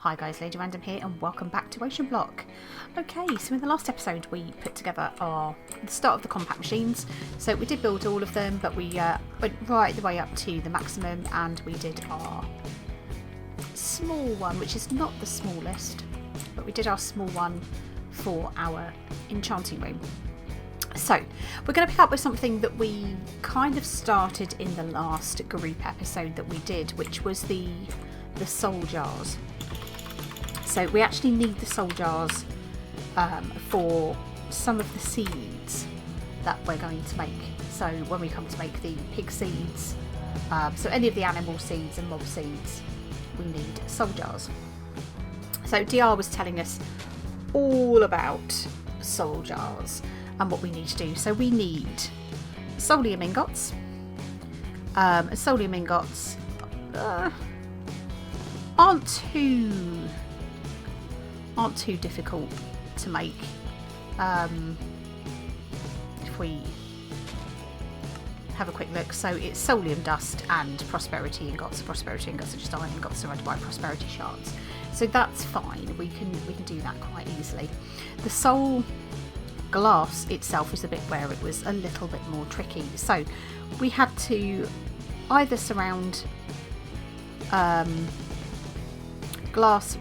Hi guys, Lady Random here and welcome back to OceanBlock. Okay, so in the last episode we put together the start of the compact machines. So we did build all of them, but we went right the way up to the maximum and we did our small one, which is not the smallest, but we did our small one for our enchanting room. So we're going to pick up with something that we kind of started in the last group episode that we did, which was the soul jars. So we actually need the soul jars for some of the seeds that we're going to make. So when we come to make the pig seeds, so any of the animal seeds and mob seeds, we need soul jars. So DR was telling us all about soul jars and what we need to do. So we need soulium ingots. Soulium ingots aren't too difficult to make. If we have a quick look, so it's soulium dust and prosperity ingots. Prosperity ingots are just iron ingots surrounded by prosperity shards, so that's fine. We can do that quite easily. The soul glass itself was the bit where it was a little bit more tricky, so we had to either surround glass,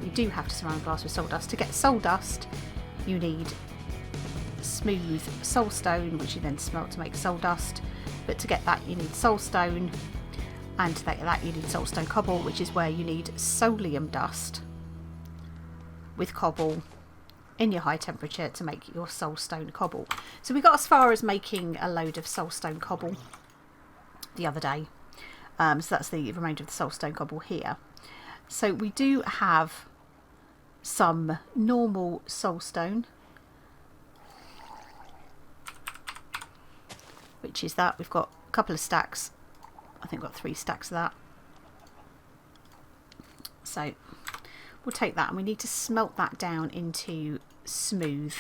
you do have to surround glass with soul dust. To get soul dust you need smooth soul stone, which you then smelt to make soul dust, but to get that you need soul stone, and to get that you need soul stone cobble, which is where you need soulium dust with cobble in your high temperature to make your soul stone cobble. So we got as far as making a load of soul stone cobble the other day, so that's the remainder of the soul stone cobble here. So we do have some normal soul stone, which is that. We've got a couple of stacks. I think we've got 3 stacks of that. So we'll take that and we need to smelt that down into smooth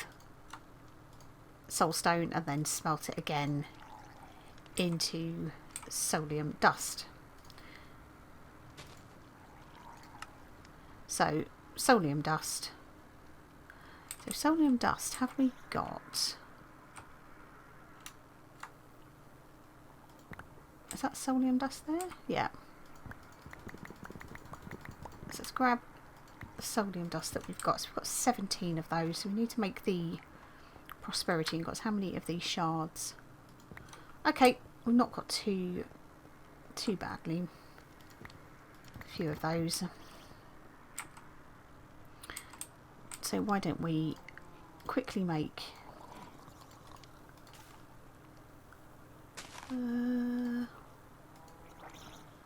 soul stone and then smelt it again into soulium dust. So soulium dust. So soulium dust, have we got? Is that soulium dust there? Yeah. So let's grab the soulium dust that we've got. So we've got 17 of those. So we need to make the prosperity ingots. How many of these shards? Okay, we've not got too badly. A few of those. So why don't we quickly make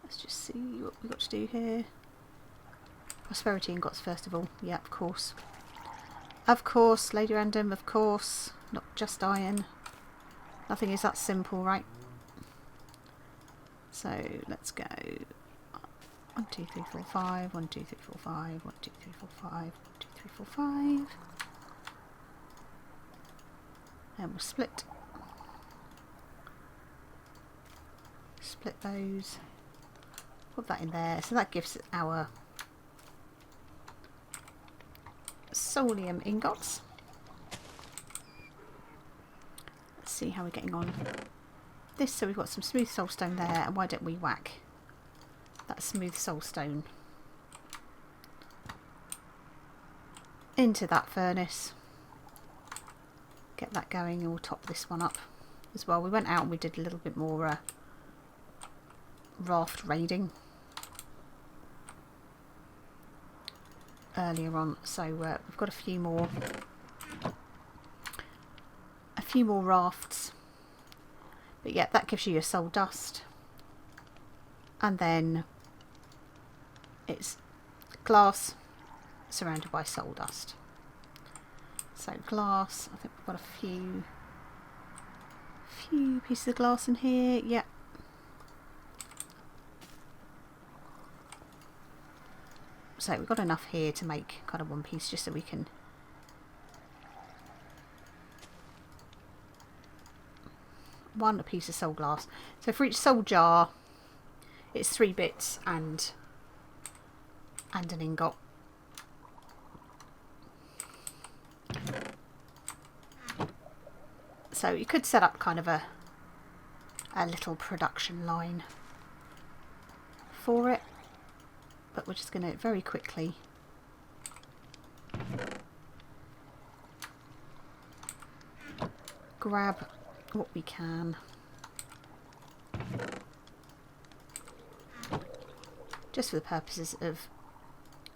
let's just see what we've got to do here. Prosperity ingots first of all. Yeah, of course. Of course, Lady Random, of course. Not just iron. Nothing is that simple, right? So let's go 1, 2, 3, 4, 5, 1, 2, 3, 4, 5, 1, 2, 3, 4, 5, 1, 2, 3, 4, 5. And we'll split those. Put that in there. So that gives our soulium ingots. Let's see how we're getting on. This, so we've got some smooth soul stone there, and why don't we whack that smooth soul stone into that furnace, get that going, and we'll top this one up as well. We went out and we did a little bit more raft raiding earlier on, so we've got a few more rafts, but yeah, that gives you your soul dust, and then it's glass surrounded by soul dust. So glass, I think we've got a few pieces of glass in here. Yep. So we've got enough here to make kind of one piece, just so we can a piece of soul glass. So for each soul jar it's 3 bits and and an ingot. So you could set up kind of a little production line for it, but we're just going to very quickly grab what we can, just for the purposes of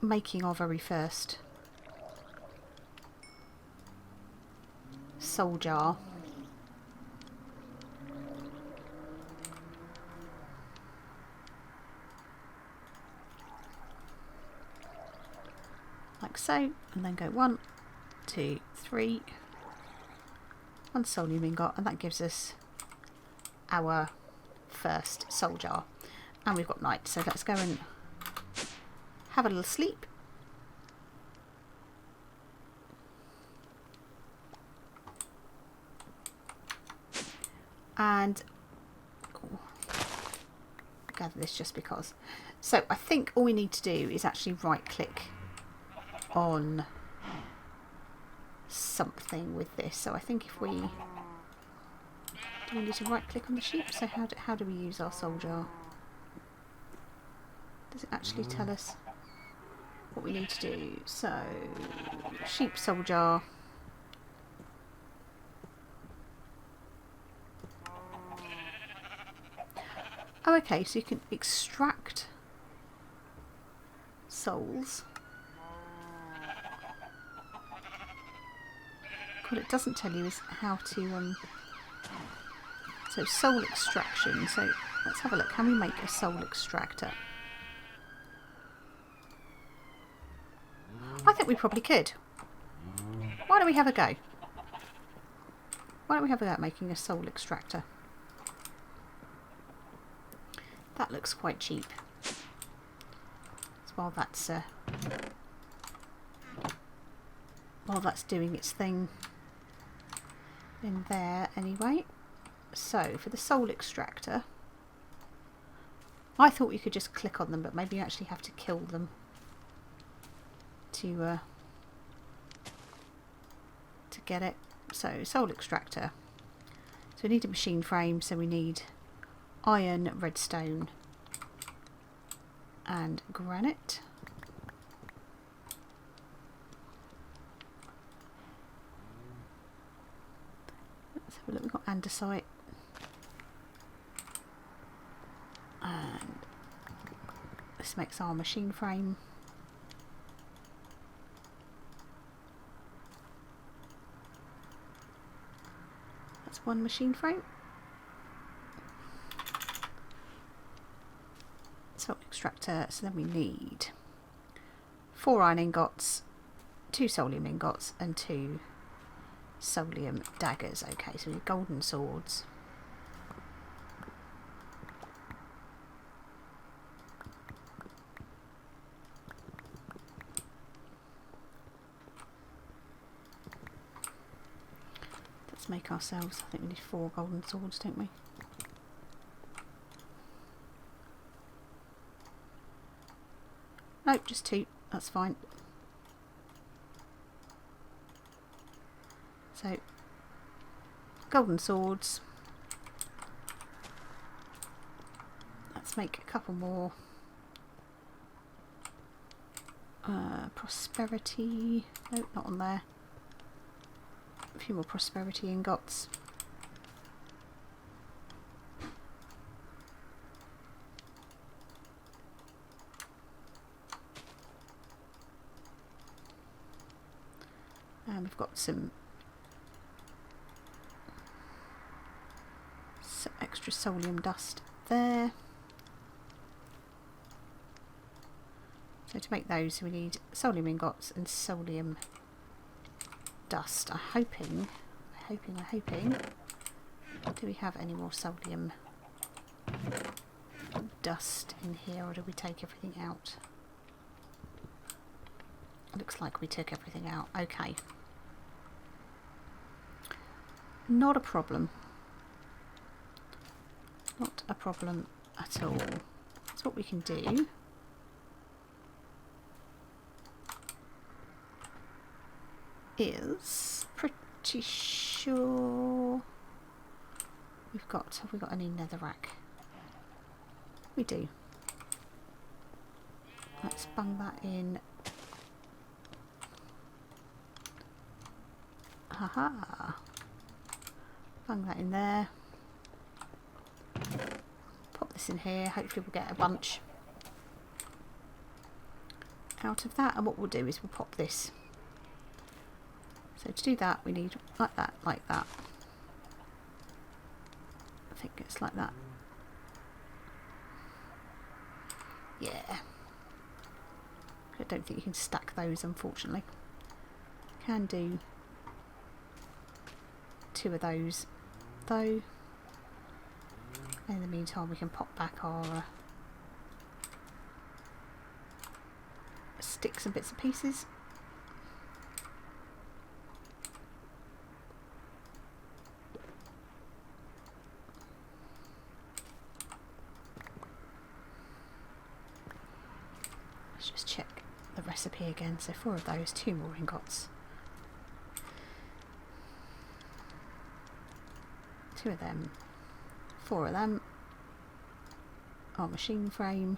making our very first soul jar. Like so, and then go 1, 2, 3, 1 solium ingot, and that gives us our first soul jar. And we've got night, so let's go and have a little sleep. And gather this just because. So I think all we need to do is actually right click on something with this. So I think if we do, we need to right click on the sheep. So how do we use our soul jar? Does it actually tell us what we need to do? So sheep soul jar. Oh, okay, so you can extract souls. What it doesn't tell you is how to so soul extraction. So let's have a look. Can we make a soul extractor? I think we probably could. Why don't we have a go? Why don't we have a go at making a soul extractor? That looks quite cheap. So while that's doing its thing in there anyway. So for the soul extractor, I thought you could just click on them, but maybe you actually have to kill them to get it. So soul extractor. So we need a machine frame, so we need iron, redstone and granite. Let's have a look. We've got andesite and this makes our machine frame. That's one machine frame. Salt extractor, so then we need 4 iron ingots, 2 solium ingots and 2 solium daggers. Okay, so we need golden swords. Let's make ourselves, I think we need 4 golden swords, don't we? Nope, just 2, that's fine. So, golden swords. Let's make a couple more. Prosperity, nope, not on there. A few more prosperity ingots. And we've got some extra solium dust there. So to make those we need solium ingots and solium dust. I'm hoping. Do we have any more solium dust in here, or do we take everything out? It looks like we took everything out. Okay. Not a problem. Not a problem at all. That's what we can do. is pretty sure have we got any netherrack? We do. Let's bung that in. Haha. Bung that in there. Pop this in here. Hopefully we'll get a bunch out of that. And what we'll do is we'll pop this. So to do that we need like that, like that. I think it's like that. Yeah. I don't think you can stack those, unfortunately. Can do 2 of those though. In the meantime we can pop back our sticks and bits and pieces. Let's just check the recipe again. So 4 of those, 2 more ingots. 2 of them, 4 of them, our machine frame,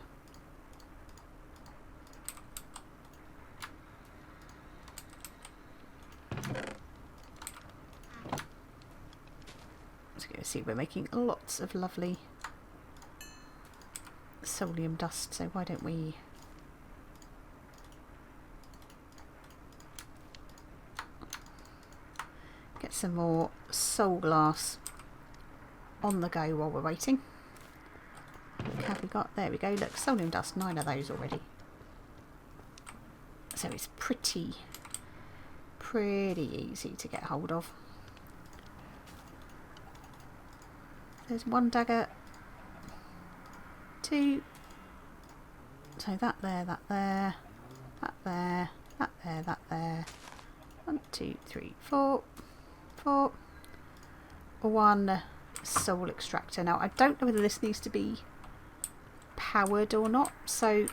so you can see we're making lots of lovely solium dust, so why don't we get some more soul glass on the go while we're waiting. What have we got? There we go. Look, solium dust, 9 of those already. So it's pretty easy to get hold of. There's 1 dagger, 2. So that there, that there, that there, that there, that there. 1, 2, 3, 4, 4. 1 soul extractor. Now I don't know whether this needs to be powered or not, so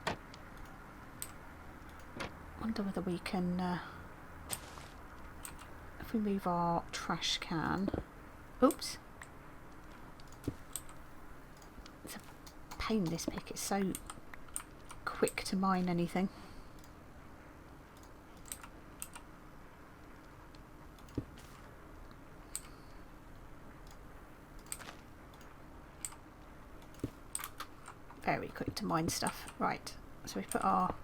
I wonder whether we can if we move our trash can. Oops, it's a pain, this pick, it's so quick to mine anything. Very quick to mine stuff. Right, so we put our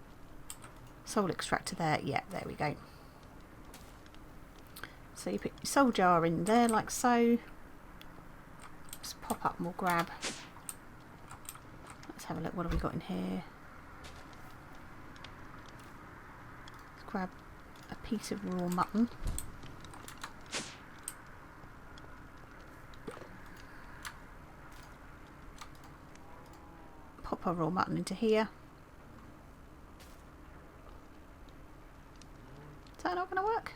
soul extractor there. Yeah, there we go. So you put your soul jar in there like so. Just pop up and we'll grab. Let's have a look, what have we got in here? Let's grab a piece of raw mutton. Pop our raw mutton into here. Is that not going to work?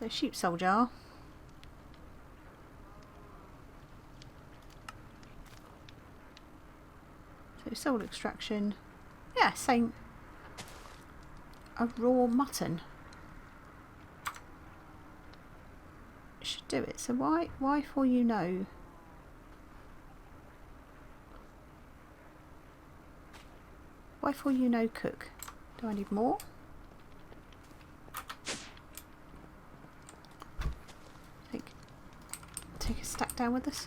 So shoot soul jar. So soul extraction. Yeah, same. A raw mutton should do it. So why for you know? Why for you know cook? Do I need more? Take a stack down with us.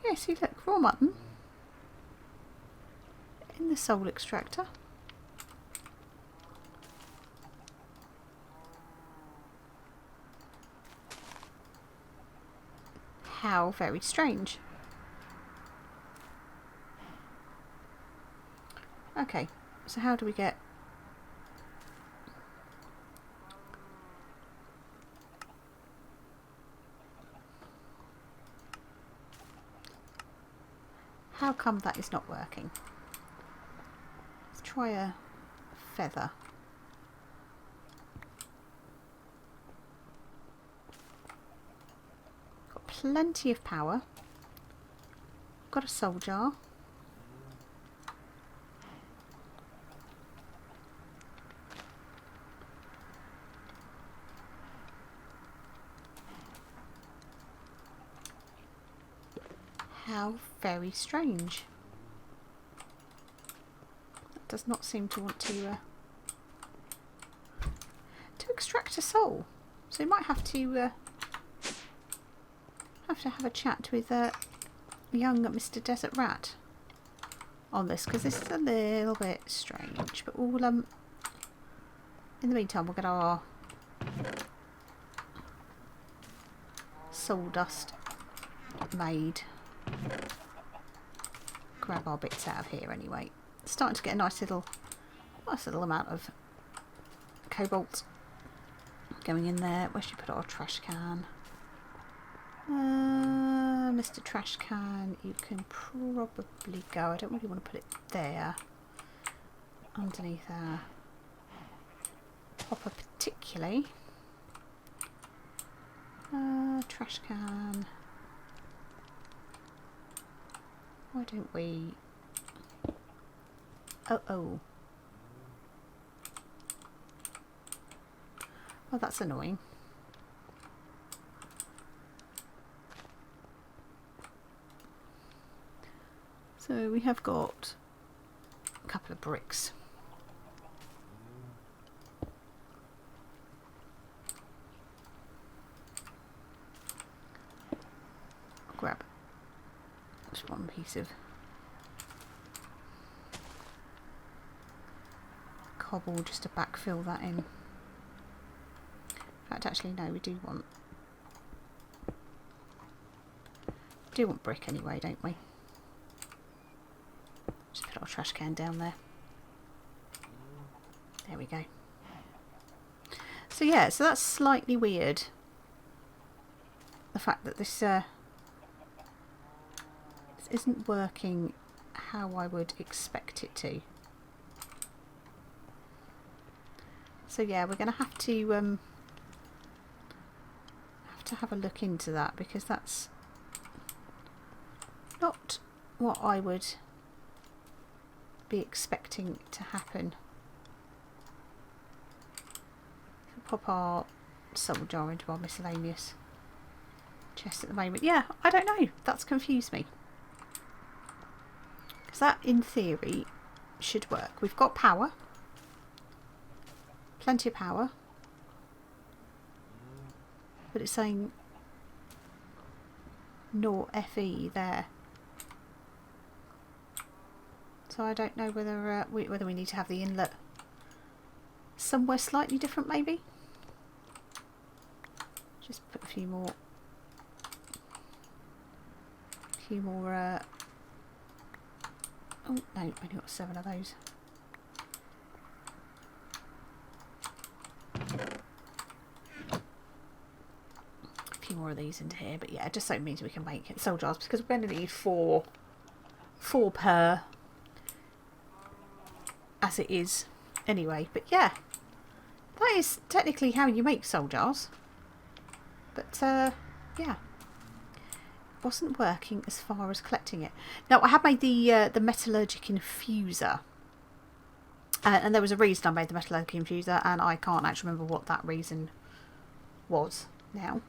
Yeah, see, look, raw mutton in the soul extractor. How very strange. Okay, so how do we get... How come that is not working? Let's try a feather. Got plenty of power. Got a soul jar. How very strange. That does not seem to want to extract a soul. So we might have to have a chat with young Mr. Desert Rat on this, because this is a little bit strange. But we'll in the meantime we'll get our soul dust made. Grab our bits out of here anyway. Starting to get a nice little amount of cobalt going in there. Where should we put our trash can? Mr. Trash Can, you can probably go. I don't really want to put it there. Underneath our hopper particularly. Trash can. Why don't we... Oh, that's annoying. So we have got a couple of bricks. I'll grab just one piece of cobble just to backfill that in. In fact, actually no, we do want brick anyway, don't we? Just put our trash can down there. There we go. So yeah, so that's slightly weird. The fact that this isn't working how I would expect it to. So yeah, we're going to have to have a look into that, because that's not what I would be expecting to happen. So pop our soul jar into our miscellaneous chest at the moment. Yeah, I don't know. That's confused me. Because that, in theory, should work. We've got power. Plenty of power. But it's saying no FE there. So I don't know whether whether we need to have the inlet somewhere slightly different, maybe. Just put a few more. Oh no, only got 7 of those. A few more of these into here, but yeah, just so it means we can make soul jars, because we're going to need four per as it is anyway. But yeah, that is technically how you make soul jars. But yeah, wasn't working as far as collecting it. Now I have made the metallurgic infuser, and there was a reason I made the metallurgic infuser, and I can't actually remember what that reason was now.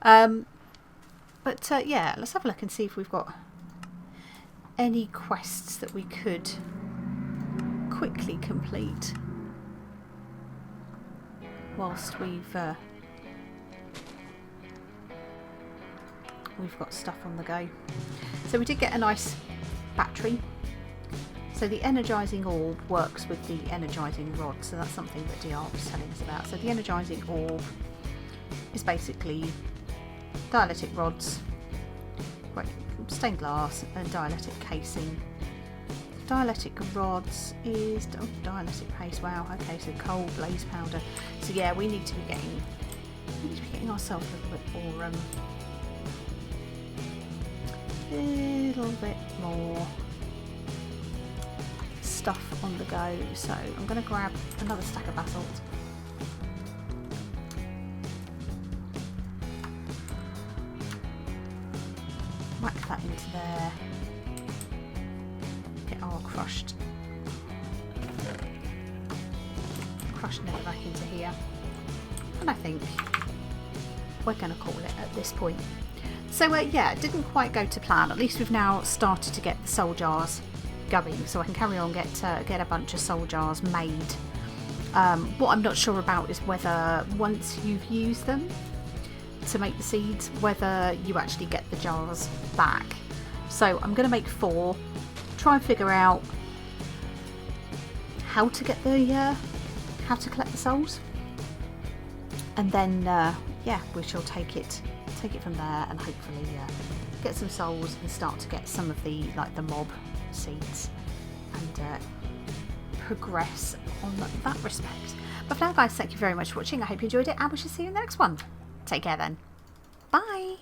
But yeah, let's have a look and see if we've got any quests that we could quickly complete whilst we've got stuff on the go. So we did get a nice battery. So the energising orb works with the energising rod. So that's something that DR was telling us about. So the energising orb is basically dielectric rods, stained glass and dielectric casing Dialectic rods is dialectic paste. Wow. Okay, so coal, blaze powder. So yeah, we need to be getting ourselves a little bit more stuff on the go. So I'm going to grab another stack of basalt. Whack that into there. Get our crushed nether back into here. And I think we're going to call it at this point. So yeah, it didn't quite go to plan. At least we've now started to get the soul jars going, so I can carry on get a bunch of soul jars made. What I'm not sure about is whether once you've used them to make the seeds, whether you actually get the jars back. So I'm going to make 4, try and figure out how to get the how to collect the souls, and then yeah, we shall take it from there, and hopefully get some souls and start to get some of the the mob seeds and progress on that respect. But for now, guys, thank you very much for watching. I hope you enjoyed it, and we shall see you in the next one. Take care then. Bye.